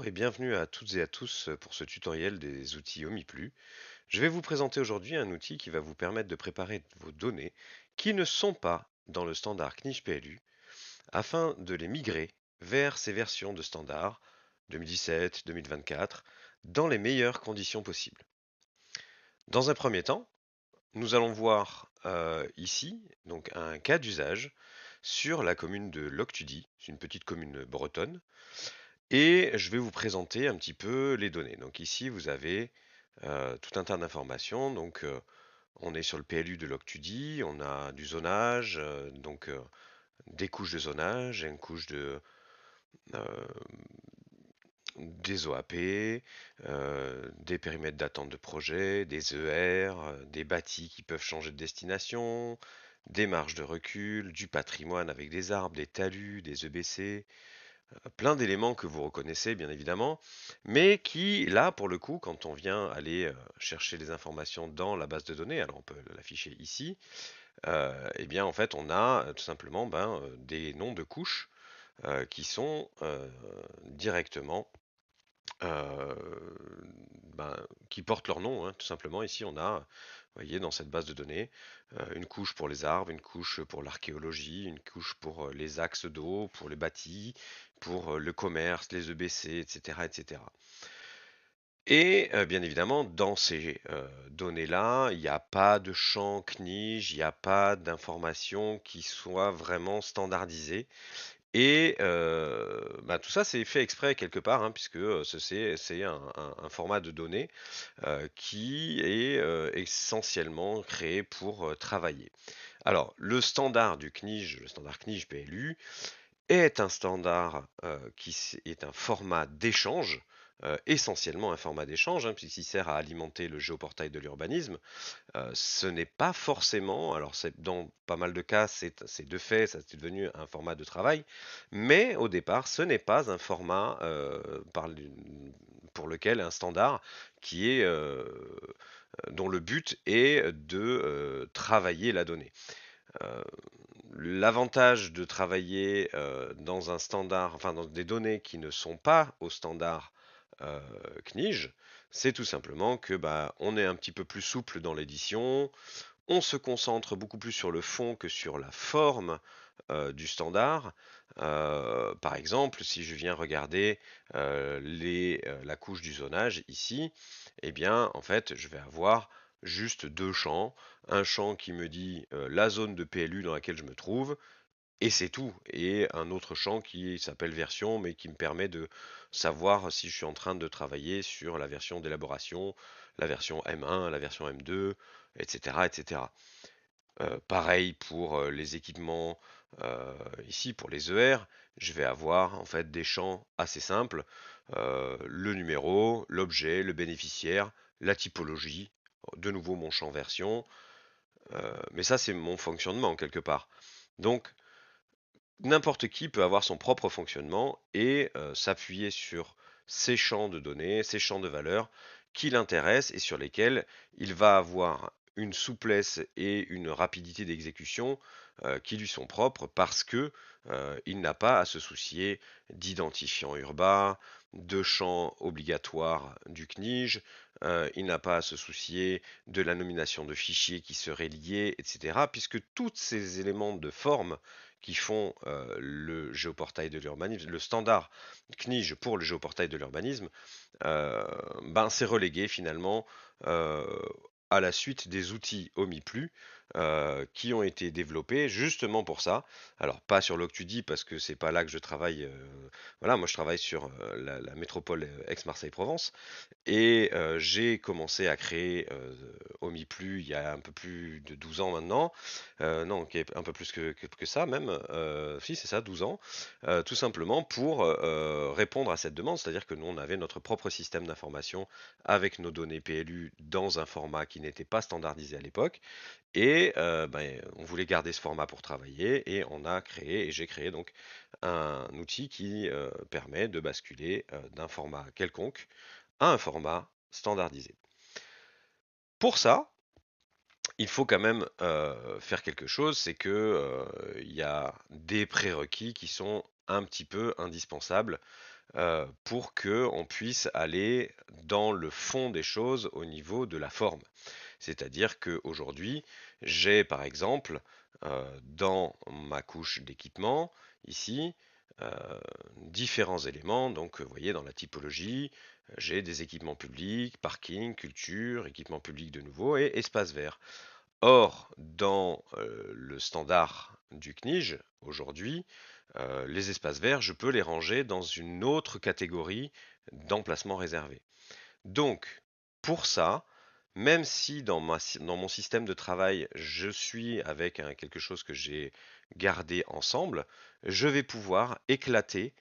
et bienvenue à toutes et à tous pour ce tutoriel des outils OmiPlu. Je vais vous présenter aujourd'hui un outil qui va vous permettre de préparer vos données qui ne sont pas dans le standard CNIJ PLU afin de les migrer vers ces versions de standard 2017, 2024 dans les meilleures conditions possibles. Dans un premier temps, nous allons voir ici donc un cas d'usage sur la commune de Loctudy, c'est une petite commune bretonne. Et je vais vous présenter un petit peu les données. Donc ici, vous avez tout un tas d'informations. Donc on est sur le PLU de Loctudy, on a du zonage, des couches de zonage, une couche euh, des OAP, des périmètres d'attente de projet, des ER, des bâtis qui peuvent changer de destination, des marges de recul, du patrimoine avec des arbres, des talus, des EBC, plein d'éléments que vous reconnaissez bien évidemment, mais qui, là, pour le coup, quand on vient aller chercher les informations dans la base de données, alors on peut l'afficher ici, eh bien en fait on a tout simplement des noms de couches qui sont directement euh, ben, qui portent leur nom, hein, tout simplement. Ici, on a, vous voyez, dans cette base de données, une couche pour les arbres, une couche pour l'archéologie, une couche pour les axes d'eau, pour les bâtis, pour le commerce, les EBC, etc., etc. Et bien évidemment, dans ces données-là, il n'y a pas de champ CNIJ, il n'y a pas d'informations qui soient vraiment standardisées. Et tout ça, c'est fait exprès quelque part, hein, puisque c'est un format de données qui est essentiellement créé pour travailler. Alors, le standard du CNIJ, le standard CNIJ PLU, est un standard est un format d'échange, essentiellement un format d'échange, hein, puisqu'il sert à alimenter le géoportail de l'urbanisme. Ce n'est pas forcément, alors dans pas mal de cas, c'est de fait, ça c'est devenu un format de travail, mais au départ, ce n'est pas un format pour lequel un standard qui est dont le but est de travailler la donnée. Euh, L'avantage de travailler dans un standard, enfin dans des données qui ne sont pas au standard euh, CNIJ, c'est tout simplement que on est un petit peu plus souple dans l'édition, on se concentre beaucoup plus sur le fond que sur la forme du standard. Par exemple, si je viens regarder la couche du zonage ici, eh bien, en fait, je vais avoir juste deux champs. Un champ qui me dit la zone de PLU dans laquelle je me trouve, et c'est tout. Et un autre champ qui s'appelle version, mais qui me permet de savoir si je suis en train de travailler sur la version d'élaboration, la version M1, la version M2, etc., etc. Pareil pour les équipements, ici pour les ER, je vais avoir en fait des champs assez simples, le numéro, l'objet, le bénéficiaire, la typologie, de nouveau mon champ version, mais ça c'est mon fonctionnement quelque part. Donc n'importe qui peut avoir son propre fonctionnement et s'appuyer sur ces champs de données, ces champs de valeurs qui l'intéressent et sur lesquels il va avoir une souplesse et une rapidité d'exécution qui lui sont propres parce que il n'a pas à se soucier d'identifiants urbains, de champs obligatoires du CNIJ, il n'a pas à se soucier de la nomination de fichiers qui seraient liés, etc. Puisque tous ces éléments de forme qui font le géoportail de l'urbanisme, le standard CNIJ pour le géoportail de l'urbanisme, euh, c'est relégué finalement euh, à la suite des outils OmiPlu qui ont été développés justement pour ça. Alors pas sur l'Octudi parce que c'est pas là que je travaille. Voilà, moi je travaille sur la métropole Aix-Marseille-Provence et j'ai commencé à créer OmiPlu il y a un peu plus de 12 ans maintenant. Non, un peu plus que ça même. Si, c'est ça, 12 ans. Tout simplement pour répondre à cette demande, c'est-à-dire que nous, on avait notre propre système d'information avec nos données PLU dans un format qui n'était pas standardisé à l'époque. Et on voulait garder ce format pour travailler et on a créé, et j'ai créé donc un outil qui permet de basculer d'un format quelconque à un format standardisé. Pour ça, il faut quand même faire quelque chose, c'est que il y a des prérequis qui sont un petit peu indispensables pour que on puisse aller dans le fond des choses au niveau de la forme. C'est-à-dire qu'aujourd'hui, j'ai par exemple dans ma couche d'équipement, ici, différents éléments. Donc, vous voyez, dans la typologie, j'ai des équipements publics, parking, culture, équipements publics de nouveau et espace vert. Or, dans le standard du CNIJ, aujourd'hui, les espaces verts, je peux les ranger dans une autre catégorie d'emplacement réservé. Donc, pour ça, même si dans mon système de travail, je suis avec quelque chose que j'ai gardé ensemble, je vais pouvoir éclater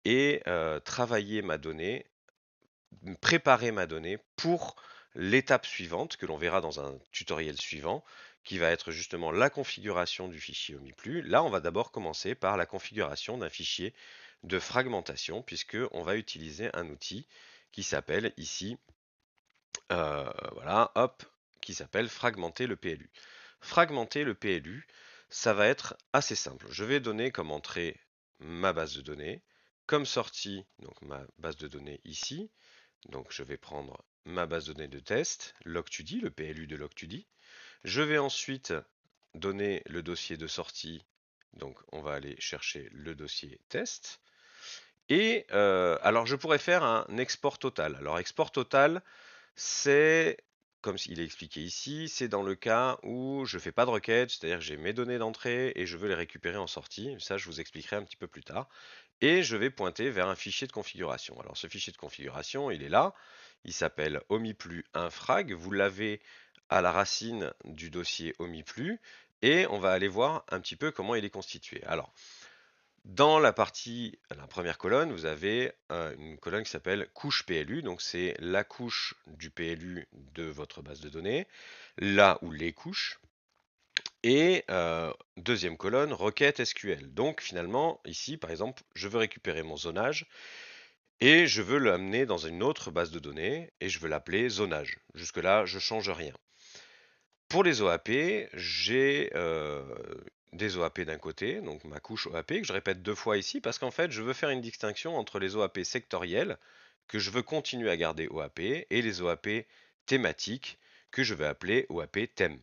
et travailler ma donnée, préparer ma donnée pour l'étape suivante que l'on verra dans un tutoriel suivant, qui va être justement la configuration du fichier OmiPlu. Là, on va d'abord commencer par la configuration d'un fichier de fragmentation, puisque on va utiliser un outil qui s'appelle ici voilà, hop, qui s'appelle fragmenter le PLU. Fragmenter le PLU, ça va être assez simple. Je vais donner comme entrée ma base de données, comme sortie, donc ma base de données ici. Donc je vais prendre ma base de données de test, log2d, le PLU de log2d. Je vais ensuite donner le dossier de sortie, donc on va aller chercher le dossier test. Et alors je pourrais faire un export total. Alors export total, c'est, comme il est expliqué ici, c'est dans le cas où je ne fais pas de requête, c'est-à-dire que j'ai mes données d'entrée et je veux les récupérer en sortie. Ça, je vous expliquerai un petit peu plus tard. Et je vais pointer vers un fichier de configuration. Alors ce fichier de configuration, il est là. Il s'appelle omiplu-infrag. Vous l'avez à la racine du dossier omiplu. Et on va aller voir un petit peu comment il est constitué. Alors, dans la première colonne, vous avez une colonne qui s'appelle couche PLU, donc c'est la couche du PLU de votre base de données, là où les couches, et deuxième colonne, requête SQL. Donc finalement, ici par exemple, je veux récupérer mon zonage, et je veux l'amener dans une autre base de données, et je veux l'appeler zonage. Jusque-là, je ne change rien. Pour les OAP, j'ai des OAP d'un côté, donc ma couche OAP, que je répète deux fois ici, parce qu'en fait, je veux faire une distinction entre les OAP sectoriels, que je veux continuer à garder OAP, et les OAP thématiques, que je vais appeler OAP thème.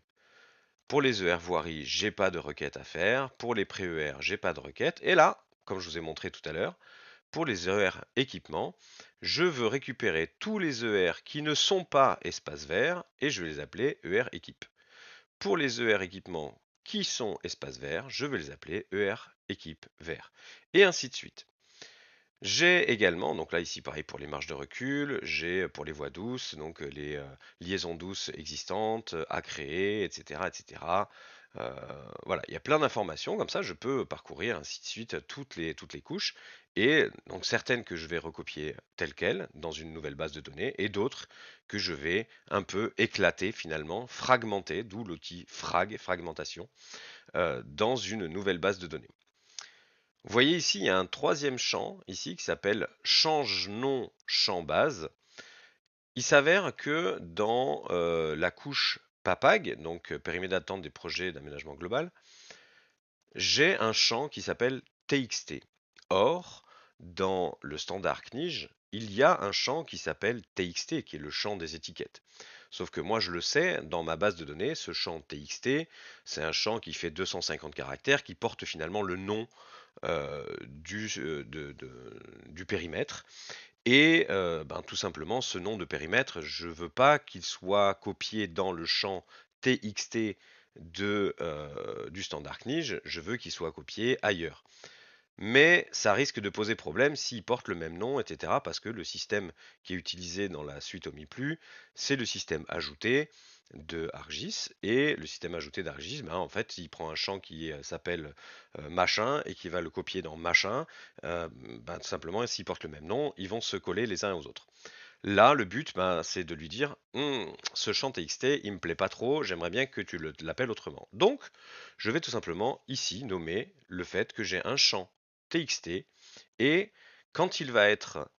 Pour les ER voirie, j'ai pas de requête à faire. Pour les pré-ER, j'ai pas de requête. Et là, comme je vous ai montré tout à l'heure, pour les ER équipements, je veux récupérer tous les ER qui ne sont pas espace vert, et je vais les appeler ER équipe. Pour les ER équipements qui sont espace vert, je vais les appeler ER équipe vert. Et ainsi de suite. J'ai également, donc là ici pareil pour les marges de recul, j'ai pour les voies douces, donc les liaisons douces existantes à créer, etc. etc. Voilà, il y a plein d'informations, comme ça je peux parcourir ainsi de suite toutes les couches, et donc certaines que je vais recopier telles quelles dans une nouvelle base de données, et d'autres que je vais un peu éclater finalement, fragmenter, d'où l'outil fragmentation, dans une nouvelle base de données. Vous voyez ici, il y a un troisième champ ici qui s'appelle change nom champ base. Il s'avère que dans la couche PAPAG, donc périmètre d'attente des projets d'aménagement global, j'ai un champ qui s'appelle TXT. Or, dans le standard CNIJ, il y a un champ qui s'appelle TXT, qui est le champ des étiquettes. Sauf que moi, je le sais, dans ma base de données, ce champ TXT, c'est un champ qui fait 250 caractères, qui porte finalement le nom du périmètre. Et tout simplement, ce nom de périmètre, je ne veux pas qu'il soit copié dans le champ TXT du standard CNIJ, je veux qu'il soit copié ailleurs. Mais ça risque de poser problème s'il porte le même nom, etc. Parce que le système qui est utilisé dans la suite OmiPlu, c'est le système ajouté de ArcGIS. Et le système ajouté d'ArcGIS, en fait, il prend un champ qui s'appelle machin et qui va le copier dans machin. Tout simplement, s'il porte le même nom, ils vont se coller les uns aux autres. Là, le but, c'est de lui dire, ce champ TXT, il me plaît pas trop, j'aimerais bien que tu l'appelles autrement. Donc, je vais tout simplement ici nommer le fait que j'ai un champ TXT, et quand il va être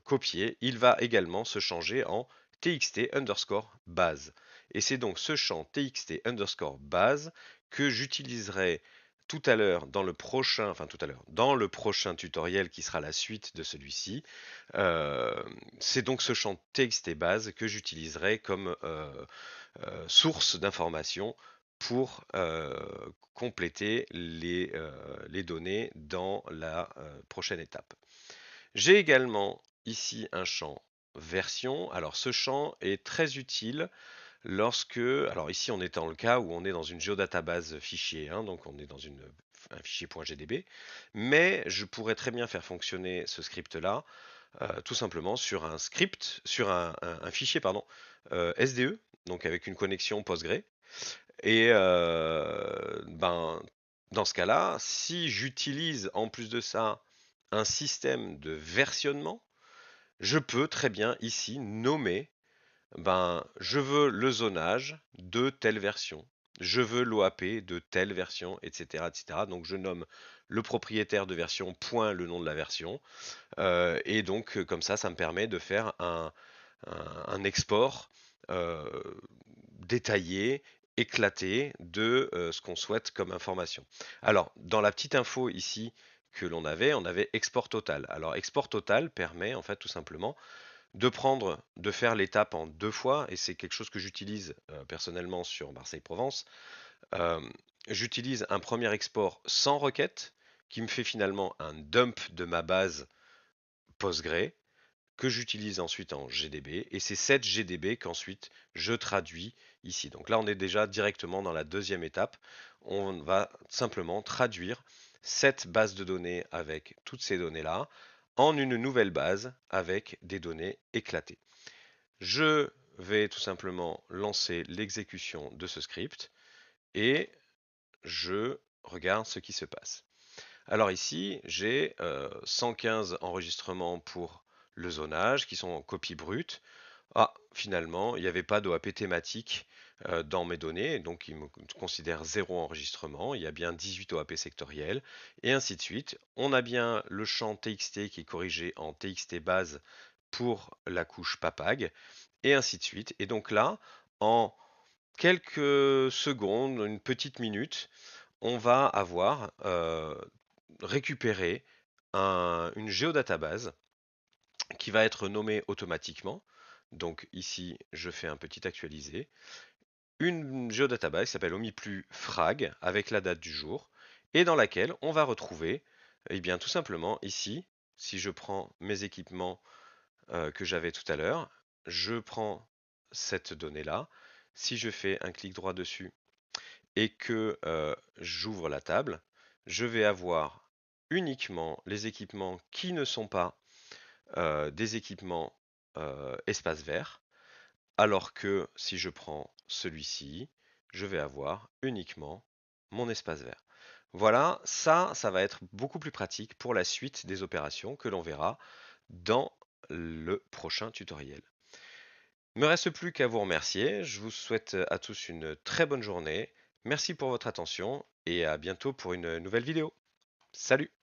copié, il va également se changer en TXT underscore base. Et c'est donc ce champ TXT underscore base que j'utiliserai tout à l'heure, dans le prochain, enfin tout à l'heure, dans le prochain tutoriel qui sera la suite de celui-ci, c'est donc ce champ TXT base que j'utiliserai comme source d'information pour compléter les données dans la prochaine étape. J'ai également ici un champ version. Alors ce champ est très utile lorsque, alors ici on est dans le cas où on est dans une géodatabase fichier, hein, donc on est dans un fichier .gdb, mais je pourrais très bien faire fonctionner ce script-là tout simplement sur un script, sur un fichier pardon, SDE, donc avec une connexion Postgre. Et ben, dans ce cas-là, si j'utilise en plus de ça un système de versionnement, je peux très bien ici nommer, ben, je veux le zonage de telle version, je veux l'OAP de telle version, etc., etc. Donc je nomme le propriétaire de version point le nom de la version. Et donc comme ça me permet de faire un export euh, détaillé, éclaté de ce qu'on souhaite comme information. Alors, dans la petite info ici que on avait export total. Alors, export total permet en fait tout simplement de faire l'étape en 2 fois, et c'est quelque chose que j'utilise personnellement sur Marseille-Provence. Euh, J'utilise un premier export sans requête qui me fait finalement un dump de ma base Postgre que j'utilise ensuite en GDB, et c'est cette GDB qu'ensuite je traduis ici. Donc là, on est déjà directement dans la deuxième étape. On va simplement traduire cette base de données avec toutes ces données-là en une nouvelle base avec des données éclatées. Je vais tout simplement lancer l'exécution de ce script et je regarde ce qui se passe. Alors ici, j'ai 115 enregistrements pour le zonage qui sont en copie brute. Ah, finalement, il n'y avait pas d'OAP thématique dans mes données, donc il me considère 0 enregistrement. Il y a bien 18 OAP sectoriels, et ainsi de suite. On a bien le champ TXT qui est corrigé en TXT base pour la couche PAPAG, et ainsi de suite. Et donc là, en quelques secondes, une petite minute, on va avoir récupéré une géodatabase qui va être nommée automatiquement. Donc ici, je fais un petit actualiser. Une géodatabase qui s'appelle OmiPluFrag avec la date du jour et dans laquelle on va retrouver, eh bien, tout simplement ici, si je prends mes équipements que j'avais tout à l'heure, je prends cette donnée-là. Si je fais un clic droit dessus et que j'ouvre la table, je vais avoir uniquement les équipements qui ne sont pas des équipements espace vert, alors que si je prends celui-ci, je vais avoir uniquement mon espace vert. Voilà, ça va être beaucoup plus pratique pour la suite des opérations que l'on verra dans le prochain tutoriel. Il ne me reste plus qu'à vous remercier. Je vous souhaite à tous une très bonne journée. Merci pour votre attention et à bientôt pour une nouvelle vidéo. Salut!